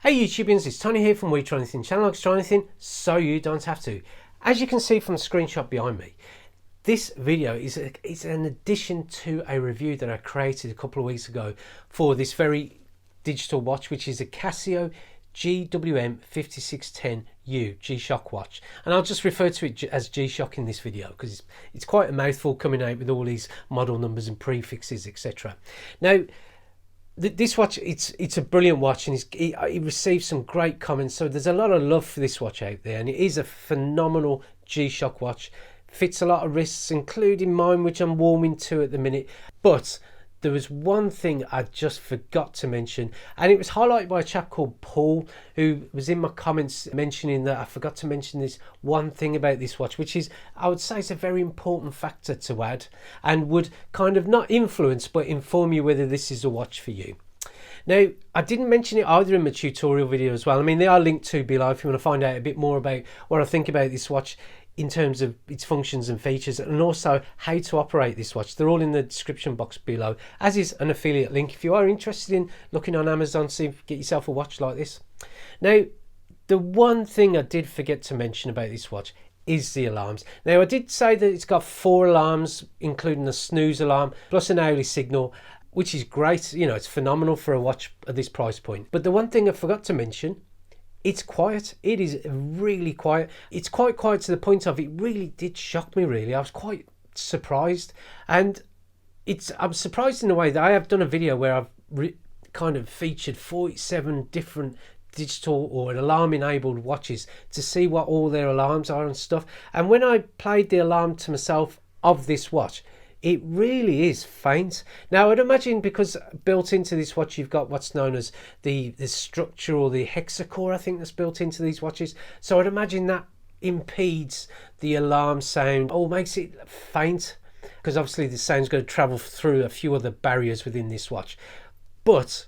Hey YouTubians, it's Tony here from We Try Anything channel. Let's try anything so you don't have to. As you can see from the screenshot behind me, this video is an addition to a review that I created a couple of weeks ago for this very digital watch, which is a CASIO G-W-M5610U G-SHOCK watch. And I'll just refer to it as G-SHOCK in this video because it's quite a mouthful coming out with all these model numbers and prefixes, etc. Now, this watch, it's a brilliant watch, and it received some great comments, so there's a lot of love for this watch out there, and it is a phenomenal G-SHOCK watch. Fits a lot of wrists, including mine, which I'm warming to at the minute. But there was one thing I just forgot to mention, and it was highlighted by a chap called Paul, who was in my comments mentioning that I forgot to mention this one thing about this watch, which is, I would say, it's a very important factor to add and would kind of not influence but inform you whether this is a watch for you. Now, I didn't mention it either in my tutorial video as well. I mean, they are linked to below if you want to find out a bit more about what I think about this watch in terms of its functions and features, and also how to operate this watch. They're all in the description box below, as is an affiliate link if you are interested in looking on Amazon to get yourself a watch like this. Now, the one thing I did forget to mention about this watch is the alarms. Now, I did say that it's got 4 alarms, including a snooze alarm plus an hourly signal, which is great. You know, it's phenomenal for a watch at this price point. But the one thing I forgot to mention, it's quiet. It is really quiet. It's quite quiet to the point of it really did shock me, really. I was quite surprised. And I'm surprised in a way that I have done a video where I've kind of featured 47 different digital or alarm enabled watches to see what all their alarms are and stuff. And when I played the alarm to myself of this watch, it really is faint. Now, I'd imagine because built into this watch, you've got what's known as the structure, or the hexacore, I think, that's built into these watches. So I'd imagine that impedes the alarm sound or makes it faint, because obviously the sound's going to travel through a few other barriers within this watch. But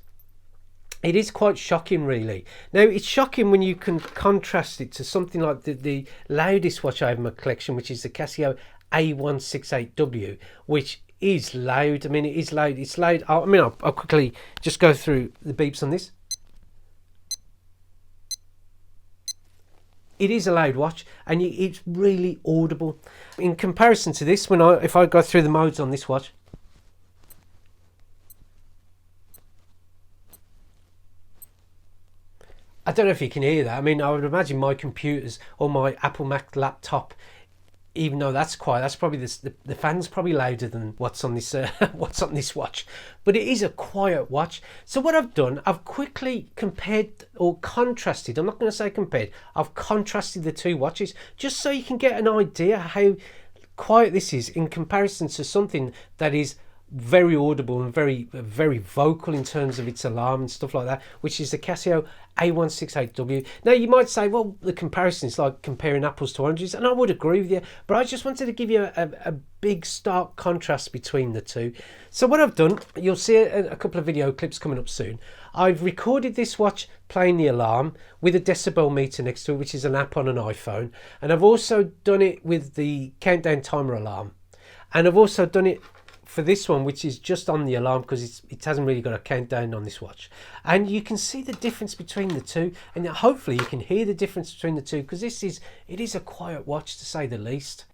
it is quite shocking, really. Now, it's shocking when you can contrast it to something like the loudest watch I have in my collection, which is the CASIO A168W, which is loud. I mean, it is loud. It's loud. I mean, I'll quickly just go through the beeps on this. It is a loud watch, and it's really audible. In comparison to this, if I go through the modes on this watch, I don't know if you can hear that. I mean, I would imagine my computers or my Apple Mac laptop, even though that's quiet, that's probably the fan's probably louder than what's on this what's on this watch. But it is a quiet watch. So what I've done, I've quickly compared or contrasted. I'm not going to say compared. I've contrasted the two watches just so you can get an idea how quiet this is in comparison to something that is very audible and very vocal in terms of its alarm and stuff like that, which is the CASIO A168W. Now, you might say, well, the comparison is like comparing apples to oranges, and I would agree with you, but I just wanted to give you a big stark contrast between the two. So what I've done, you'll see a couple of video clips coming up soon. I've recorded this watch playing the alarm with a decibel meter next to it, which is an app on an iPhone, and I've also done it with the countdown timer alarm, and I've also done it for this one, which is just on the alarm because it hasn't really got a countdown on this watch. And you can see the difference between the two, and hopefully you can hear the difference between the two, because it is a quiet watch, to say the least.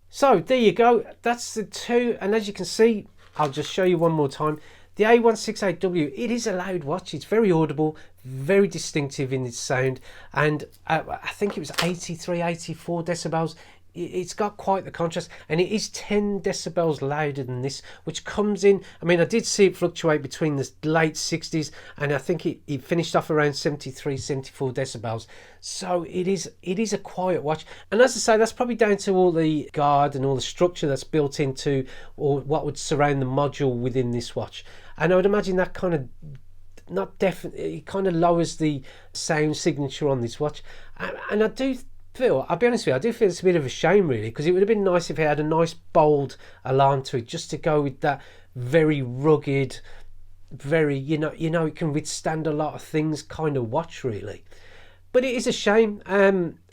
So there you go, that's the two, and as you can see, I'll just show you one more time. The A168W, it is a loud watch. It's very audible, very distinctive in its sound, and I think it was 83, 84 decibels. It's got quite the contrast, and it is 10 decibels louder than this, which comes in, I mean, I did see it fluctuate between the late 60s, and I think it finished off around 73, 74 decibels. So it is a quiet watch, and as I say, that's probably down to all the guard and all the structure that's built into, or what would surround the module within this watch. And I would imagine that kind of, not definitely, it kind of lowers the sound signature on this watch. And I do feel, I'll be honest with you, I do feel it's a bit of a shame really, because it would have been nice if it had a nice bold alarm to it, just to go with that very rugged, very, you know, it can withstand a lot of things kind of watch really. But it is a shame.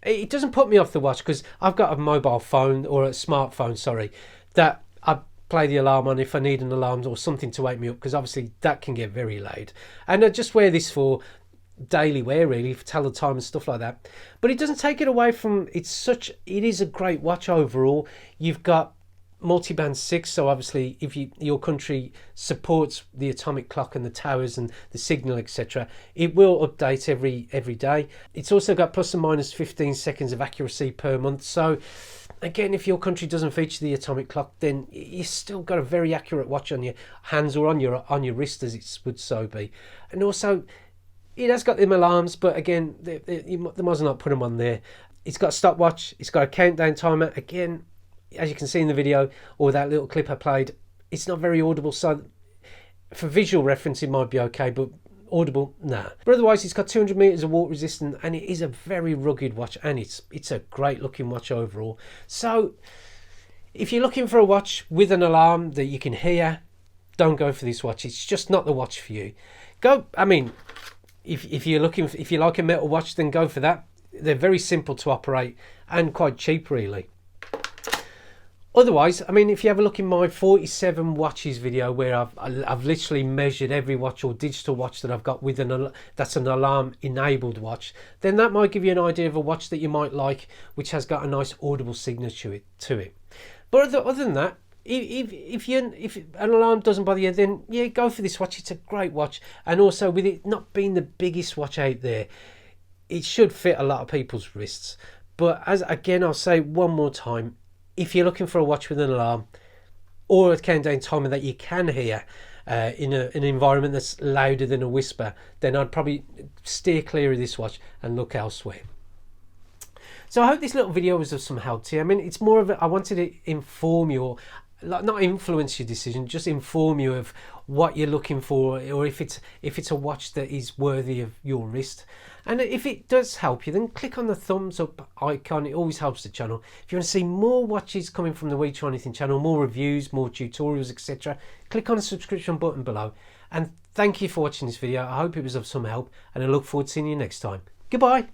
It doesn't put me off the watch, because I've got a mobile phone, or a smartphone, sorry, that I play the alarm on if I need an alarm or something to wake me up, because obviously that can get very loud, and I just wear this for daily wear really, for tell the time and stuff like that. But it doesn't take it away from, it is a great watch overall. You've got multi-band 6, so obviously if your country supports the atomic clock and the towers and the signal, etc., it will update every day. It's also got plus and minus 15 seconds of accuracy per month, so again, if your country doesn't feature the atomic clock, then you still got a very accurate watch on your hands, or on your wrist, as it would so be. And also, it has got them alarms, but again, they must not put them on there. It's got a stopwatch, it's got a countdown timer. Again, as you can see in the video, or that little clip I played, it's not very audible, so for visual reference it might be okay, but audible, nah. But otherwise, it's got 200 meters of water resistant, and it is a very rugged watch, and it's a great looking watch overall. So if you're looking for a watch with an alarm that you can hear, don't go for this watch. It's just not the watch for you. I mean, if you're looking if you like a metal watch, then go for that. They're very simple to operate and quite cheap really. Otherwise, I mean, if you have a look in my 47 watches video, where I've literally measured every watch or digital watch that I've got with that's an alarm enabled watch, then that might give you an idea of a watch that you might like, which has got a nice audible signature to it. But other than that, if an alarm doesn't bother you, then yeah, go for this watch. It's a great watch, and also with it not being the biggest watch out there, it should fit a lot of people's wrists. But again, I'll say one more time, if you're looking for a watch with an alarm or a countdown timer that you can hear in an environment that's louder than a whisper, then I'd probably steer clear of this watch and look elsewhere. So I hope this little video was of some help to you. I mean, it's more of I wanted to inform you, or not influence your decision, just inform you of what you're looking for, or if it's a watch that is worthy of your wrist. And if it does help you, then click on the thumbs up icon. It always helps the channel. If you want to see more watches coming from the We Try Anything channel, more reviews, more tutorials, etc., click on the subscription button below. And thank you for watching this video. I hope it was of some help, and I look forward to seeing you next time. Goodbye.